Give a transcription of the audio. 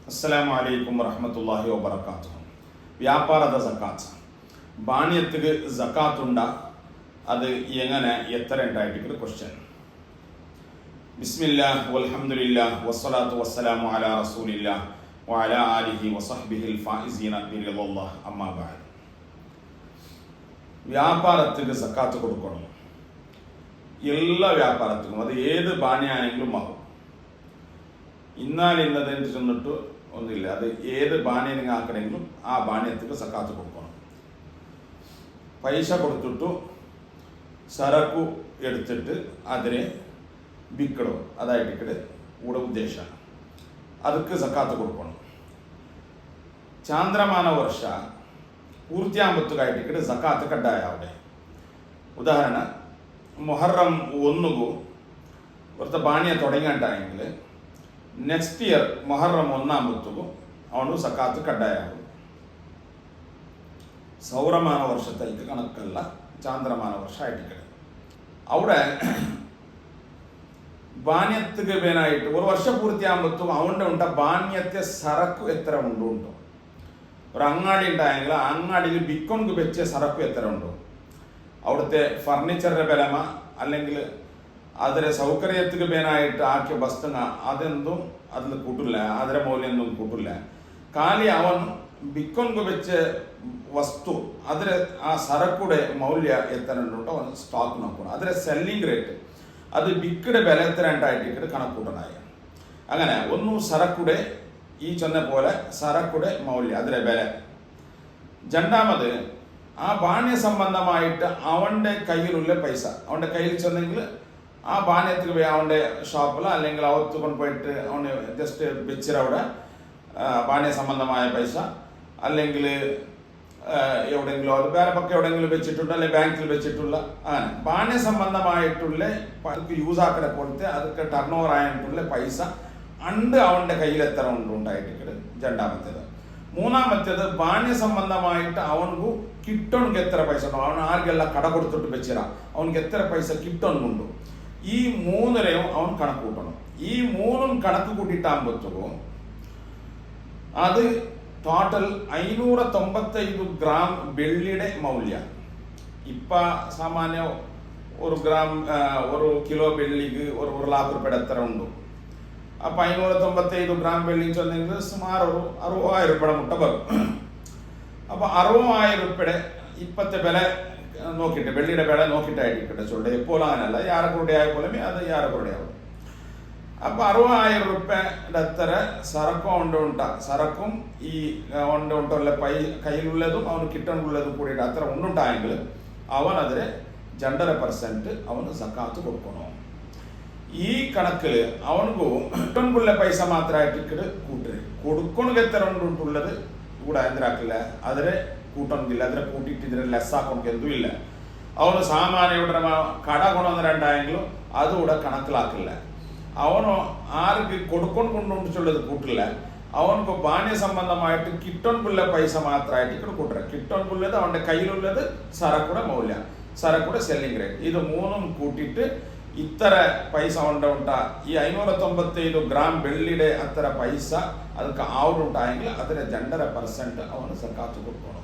ಅಸ್ಸಲಾಮು ಅಲೈಕುಂ ವರಹಮತುಲ್ಲಾಹಿ ವಬರಕಾತುಹು. ವ್ಯಾಪಾರದ ಜಕಾತ್ ಬಾಣ್ಯತ್ತಿಗೆ ಜಕಾತ್ ಉಂಡ ಅದು എങ്ങനെ എത്ര ഉണ്ടായിട്ട് ക്വസ്റ്റ്യൻ. ബിസ്മില്ലാ വൽഹംദുലില്ലാ വസ്സലാത്തു വസ്സലാമു അലാ റസൂലില്ലാ വഅലാ ആലിഹി വസഹ്ബിഹിൽ ഫായിസീന ബിറിദല്ലാഹ് അമ്മാ ബഅദ്. വ്യാപാരത്തിന് സക്കാത്ത് കൊടുക്കണം. എല്ലാ വ്യാപാരത്തിനും അത് ഏത് ബാണ്യാണെങ്കിലും ആകും. ഇന്നാലിന്നതിന് ചെന്നിട്ട് ഒന്നുമില്ല. അത് ഏത് ബാണ്യം നിങ്ങൾ ആക്കണമെങ്കിലും ആ ബാണ്യത്തിന് സക്കാത്ത് കൊടുക്കണം. പൈസ കൊടുത്തിട്ടു സരക്കു എടുത്തിട്ട് അതിനെ വിൽക്കണോ, അതായിട്ട് ഇവിടെ ഉദ്ദേശം ಅದಕ್ಕೆ ಸಕಾತು ಕೊಡ್ಕೊಂಡು ಚಾಂದ್ರಮಾನ ವರ್ಷ ಪೂರ್ತಿಯಾಗುತ್ತಗಾയിട്ട് ಸಕಾತು ಕಡ್ಡಾಯ അവിടെ. ഉദാഹരണ ಮೊಹರಂ 1 ഒരുത്ത ബാണ്യ തുടങ്ങിയിട്ടാണെങ്കിൽ നെക്സ്റ്റ് ഇയർ ಮೊಹರಂ 1 ಅವನು ಸಕಾತು ಕಡ್ಡಾಯവും. സൗരമാന വർഷത്തേക്ക് കണക്കല്ല, ചാന്ദ്രമാന വർഷമായിട്ട് അവിടെ ബാണ്യത്തിക്ക് വേനായിട്ട് ഒരു വർഷം പൂർത്തിയാകുമ്പോഴത്തും അവൻ്റെ ഉണ്ട ബാണ്യത്തെ സരക്കു എത്ര ഉണ്ടോ. ഒരു അങ്ങാടി ഉണ്ടായെങ്കിൽ ആ അങ്ങാടിയിൽ ബിക്കൊണ്ട് വെച്ച സരക്കു എത്ര ഉണ്ടോ, അവിടുത്തെ ഫർണിച്ചറിൻ്റെ ബലമ അല്ലെങ്കിൽ അതിലെ സൗകര്യത്തിക്ക് വേനായിട്ട് ആക്കിയ വസ്തുങ്ങ അതെന്തും അതിൽ കൂട്ടില്ല, അതിലെ മൂല്യമൊന്നും കൂട്ടില്ല. ಖಾಲಿ ಅವನು ಬಿಕ್ಕೊಂಡು വെച്ച ವಸ್ತು ಅದರ ಆ ಸರಕುಡೆ ಮೌಲ್ಯ ಎತ್ತರ ಉಂಟು ಅವನು ಸ್ಟಾಕ್ ನೋക്കണം. ಅದರ ಸೆಲ್ಲಿಂಗ್ ರೇಟ್ അത് ബിക്കയുടെ വില എത്ര ഉണ്ടായിട്ട് കണക്കൂട്ടനായ. അങ്ങനെ ഒന്ന് സരക്കുടെ ഈ ചൊന്ന പോലെ സരക്കുടെ മൗല്യം അതിലെ വില. രണ്ടാമത് ആ ബാണ്യ സംബന്ധമായിട്ട് അവൻ്റെ കയ്യിലുള്ള പൈസ, അവൻ്റെ കയ്യിൽ ചെന്നെങ്കിൽ ആ ബാണ്യത്തിൽ പോയി അവൻ്റെ ഷോപ്പിൽ അല്ലെങ്കിൽ അവത്ത് കൊണ്ടുപോയിട്ട് അവന് ജസ്റ്റ് വെച്ചിരവിടെ ബാണ്യ സംബന്ധമായ പൈസ അല്ലെങ്കിൽ എവിടെയെങ്കിലും അത് വേറെ പക്കം എവിടെയെങ്കിലും വെച്ചിട്ടുണ്ട്, അല്ലെങ്കിൽ ബാങ്കിൽ വെച്ചിട്ടുള്ള അങ്ങനെ ബാണ്യ സംബന്ധമായിട്ടുള്ള യൂസ് ആക്കുന്ന പോലത്തെ അതൊക്കെ ടേൺ ഓവർ ആയിട്ടുള്ള പൈസ അണ്ട് അവൻ്റെ കയ്യിൽ എത്ര ഉണ്ടായിട്ട് രണ്ടാമത്തേത്. മൂന്നാമത്തേത് ബാണ്യ സംബന്ധമായിട്ട് അവനക്ക് കിട്ടോണിക്ക് എത്ര പൈസ ഉണ്ടോ, അവൻ ആർക്കെല്ലാം കട കൊടുത്തിട്ട് വെച്ചിരാം അവനക്ക് എത്ര പൈസ കിട്ടോണുണ്ടോ. ഈ മൂന്നിനെയും അവൻ കണക്ക് കൂട്ടണം. ഈ മൂന്നും കണക്ക് കൂട്ടിയിട്ടാകുമ്പോഴത്തേക്കും അത് ടോട്ടൽ 595 ഗ്രാം വെള്ളിയുടെ മൗല്യ. ഇപ്പം സാമാന്യ ഒരു കിലോ വെള്ളിക്ക് ഒരു ലക്ഷം രൂപയുടെ എത്ര ഉണ്ടോ. അപ്പം 595 ഗ്രാം വെള്ളി ചെന്നെങ്കിൽ സുമാർ ഒരു 60,000 രൂപയുടെ മുട്ട വരും. അപ്പം 60,000 രൂപയുടെ ഇപ്പോഴത്തെ വില നോക്കിയിട്ട് വെള്ളിയുടെ വില നോക്കിയിട്ടായിരിക്കട്ടെ ചൊല്ലുക. എപ്പോഴും അങ്ങനെയല്ല, യാരക്കൂടെ ആയ പോലെ അത് യാരക്കൂടെ ആവും. അപ്പം 60,000 രൂപയുടെ അത്ര സരക്കും ഉണ്ട്. സരക്കും ഈ ഉണ്ടുള്ള കയ്യിലുള്ളതും അവന് കിട്ടാനുള്ളതും കൂടിയിട്ട് അത്ര ഉണ്ടുണ്ടായെങ്കിൽ അവൻ അതിന് 2.5% അവന് സക്കാത്ത് കൊടുക്കണം. ഈ കണക്കിൽ അവനക്ക് കിട്ടുള്ള പൈസ മാത്രമായിട്ട് കൂട്ടരുത്. കൊടുക്കണമെങ്കിൽ എത്ര ഉണ്ടുള്ളത് കൂടെ എന്തിനാക്കില്ല, അതിനെ കൂട്ടണമെങ്കില്ല, അതിനെ കൂട്ടിയിട്ട് ഇതിനെ ലെസ്സാക്കണമെങ്കിൽ എന്തും ഇല്ല. അവന് സാമാന്യ ഇവിടെ കട കൊണ്ടുവന്നിട്ടുണ്ടായെങ്കിലും അതുകൂടെ കണക്കിലാക്കില്ല. അവനോ ആർക്ക് കൊടുക്കൊണ്ടുള്ളത് കൂട്ടില്ല. അവനക്ക് ബാണ്യ സംബന്ധമായിട്ട് കിട്ടോൺകുള്ള പൈസ മാത്രമായിട്ട് കൂട്ടര. കിട്ടോൺകുള്ളത് അവൻ്റെ കയ്യിലുള്ളത് സരക്കുടെ മൗല്യ, സരക്കുടെ സെല്ലിംഗ് റേറ്റ്. ഇത് മൂന്നും കൂട്ടിയിട്ട് ഇത്ര പൈസ ഉണ്ടാ ഈ 595 ഗ്രാം വെള്ളിയുടെ അത്ര പൈസ അതൊക്കെ ആവുണ്ടായെങ്കിൽ അതിന് 2.5% അവന് സക്കാത്ത് കൊടുക്കണം.